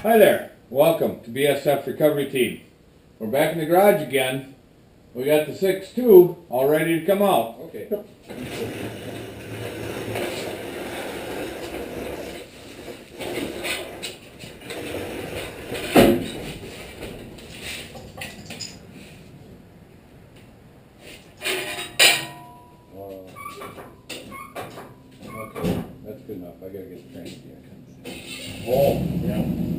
Hi there, welcome to BSF Recovery Team. We're back in the garage again. We got the 6 tube all ready to come out. Okay. Okay, that's good enough. I gotta get the train. Oh, yeah.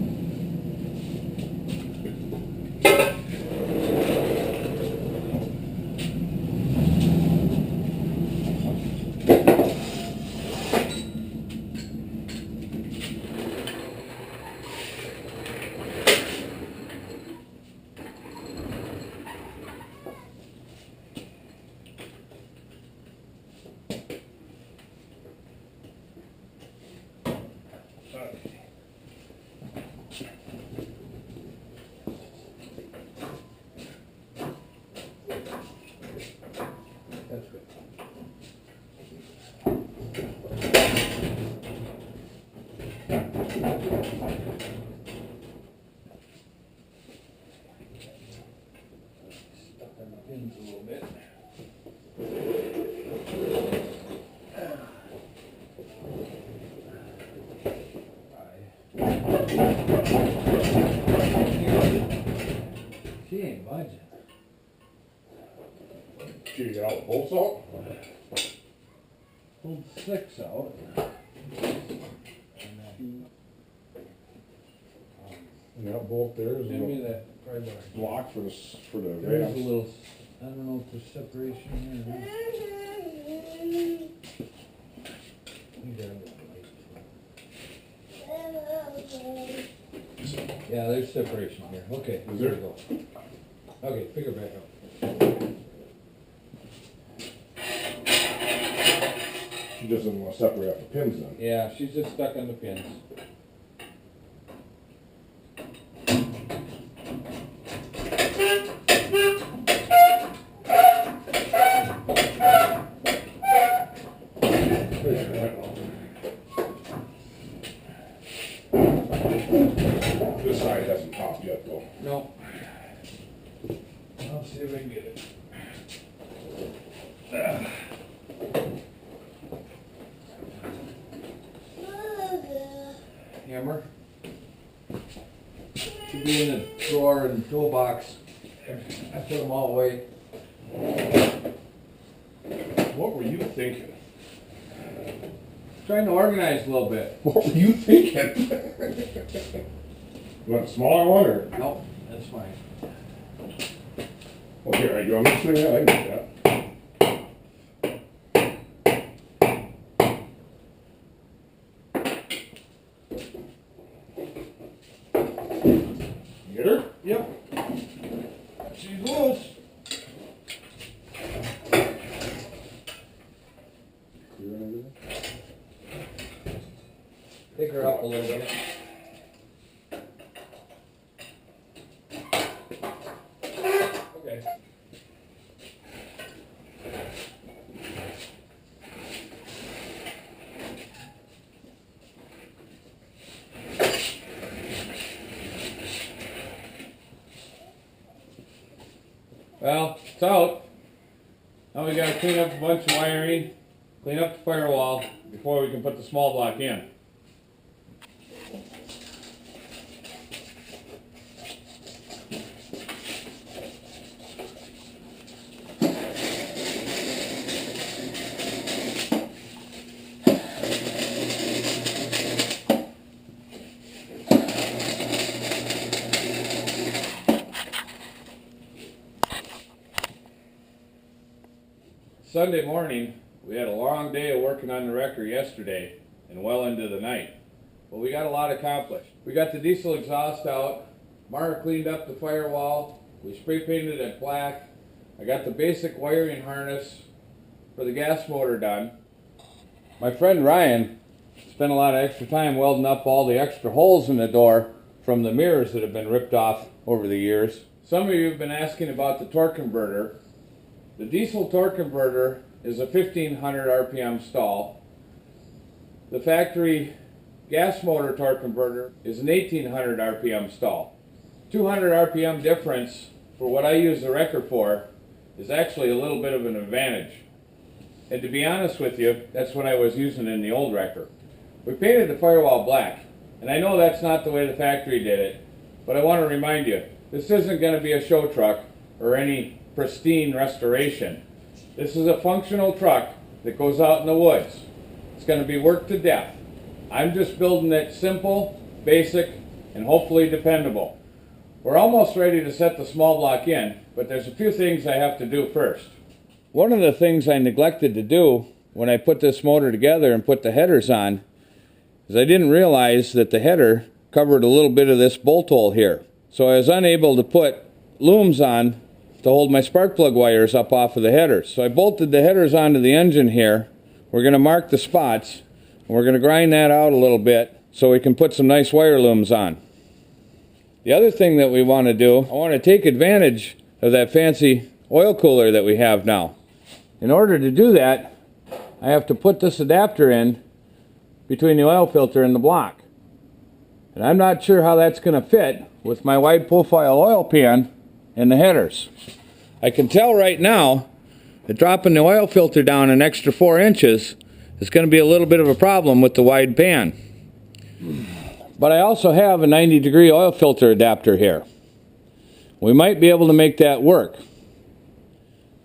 That's good. Stuck on the pins a little bit. She ain't budging. Did you get out the bolts out? Pulled 6 out. And that bolt there is a Give me little that pry bar. block for the There's a ramps. little, I don't know if there's separation here. You got it. Yeah, there's separation here. Okay, Is there there? we go. Okay, pick her back up. She doesn't want to separate out the pins then. Yeah, she's just stuck on the pins. This side hasn't popped yet though. No. I'll see if I can get it. Hammer. Should be in the drawer and toolbox. I put them all away. What were you thinking? Trying to organize a little bit. What were you thinking? You want a smaller one or? Nope, that's fine. Okay, right, you want me to swing that? I can do that. Get her? Yep. She's loose. Clear and everything? Pick her up a little bit. Okay. Well, it's out. Now we gotta clean up a bunch of wiring, clean up the firewall before we can put the small block in. Sunday morning, we had a long day of working on the wrecker yesterday and well into the night. But we got a lot accomplished. We got the diesel exhaust out, Mara cleaned up the firewall, we spray painted it black, I got the basic wiring harness for the gas motor done. My friend Ryan spent a lot of extra time welding up all the extra holes in the door from the mirrors that have been ripped off over the years. Some of you have been asking about the torque converter. The diesel torque converter is a 1500 RPM stall. The factory gas motor torque converter is an 1800 RPM stall. 200 RPM difference for what I use the wrecker for is actually a little bit of an advantage. And to be honest with you, that's what I was using in the old wrecker. We painted the firewall black, and I know that's not the way the factory did it, but I want to remind you, this isn't going to be a show truck or any pristine restoration. This is a functional truck that goes out in the woods. It's going to be worked to death. I'm just building it simple, basic, and hopefully dependable. We're almost ready to set the small block in, but there's a few things I have to do first. One of the things I neglected to do when I put this motor together and put the headers on is I didn't realize that the header covered a little bit of this bolt hole here. So I was unable to put looms on to hold my spark plug wires up off of the headers. So I bolted the headers onto the engine here. We're going to mark the spots, and we're going to grind that out a little bit so we can put some nice wire looms on. The other thing that we want to do, I want to take advantage of that fancy oil cooler that we have now. In order to do that, I have to put this adapter in between the oil filter and the block. And I'm not sure how that's going to fit with my wide profile oil pan and the headers. I can tell right now that dropping the oil filter down an extra 4 inches is going to be a little bit of a problem with the wide pan. But I also have a 90-degree oil filter adapter here. We might be able to make that work.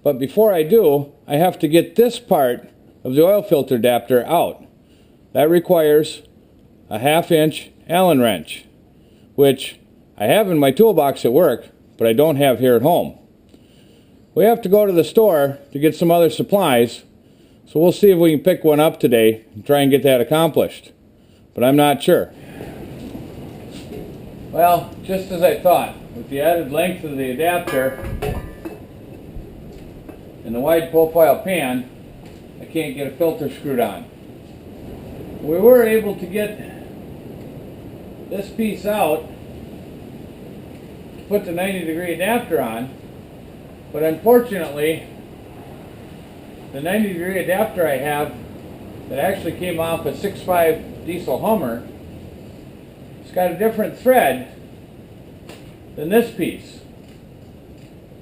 But before I do, I have to get this part of the oil filter adapter out. That requires a 1/2 inch Allen wrench, which I have in my toolbox at work, but I don't have here at home. We have to go to the store to get some other supplies, so we'll see if we can pick one up today and try and get that accomplished. But I'm not sure. Well, just as I thought, with the added length of the adapter and the wide profile pan, I can't get a filter screwed on. We were able to get this piece out to put the 90-degree adapter on, but unfortunately the 90-degree adapter I have that actually came off a 6.5 diesel Hummer, it's got a different thread than this piece,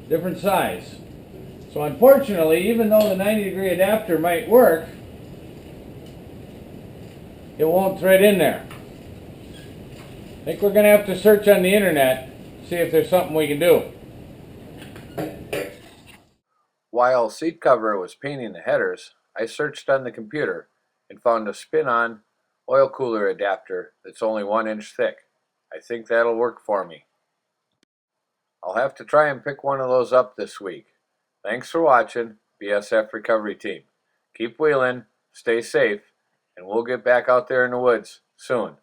different size. So unfortunately, even though the 90-degree adapter might work, it won't thread in there. I think we're going to have to search on the internet, see if there's something we can do. While seat cover was painting the headers, I searched on the computer and found a spin-on oil cooler adapter that's only 1 inch thick. I think that'll work for me. I'll have to try and pick one of those up this week. Thanks for watching, BSF Recovery Team. Keep wheeling, stay safe, and we'll get back out there in the woods soon.